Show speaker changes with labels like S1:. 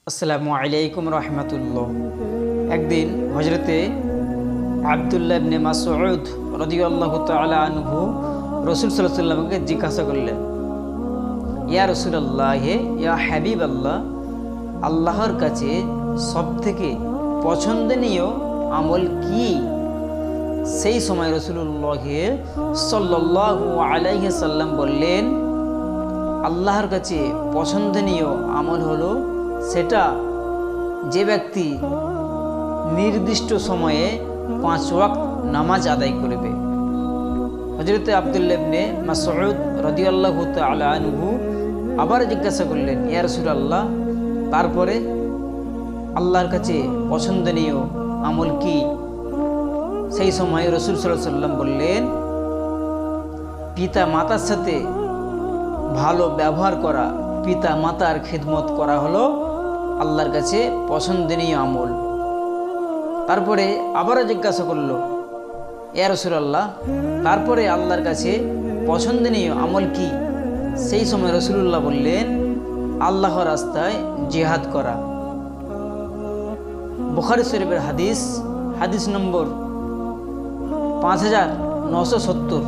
S1: আসসালামু আলাইকুম রহমতুল্লাহ। একদিন হজরতে আবদুল্লাহ ইবনে মাসউদ রাদিয়াল্লাহু তাআলা আনহু রাসূল সাল্লাল্লাহু আলাইহি ওয়াসাল্লামকে জিজ্ঞাসা করলেন, ইয়া রাসূলুল্লাহ, ইয়া হাবিবাল্লাহ, আল্লাহর কাছে সবথেকে পছন্দনীয় আমল কি? সেই সময় রাসূলুল্লাহ সাল্লাল্লাহু আলাইহি সাল্লাম বললেন, আল্লাহর কাছে পছন্দনীয় আমল হলো সেটা যে ব্যক্তি নির্দিষ্ট সময়ে 5 ওয়াক্ত নামাজ আদায় করবে। হযরত আব্দুল্লাহ ইবনে মাসউদ রাদিয়াল্লাহু তাআলা আনহু আবার জিজ্ঞাসা করলেন, ইয়া রাসূলুল্লাহ, তারপরে আল্লাহর কাছে পছন্দনীয় আমল কি? সেই সময় রাসূল সাল্লাল্লাহু আলাইহি সাল্লাম বললেন, পিতা মাতার সাথে ভালো ব্যবহার করা, পিতা মাতার খিদমত করা হলো আল্লাহর কাছে পছন্দনীয় আমল। তারপরে আবারও জিজ্ঞাসা করলো, ইয়া রাসূলুল্লাহ, তারপরে আল্লাহর কাছে পছন্দনীয় আমল কি? সেই সময় রাসূলুল্লাহ বললেন, আল্লাহর রাস্তায় জিহাদ করা। বুখারী শরীফের হাদিস, হাদিস নম্বর 5970।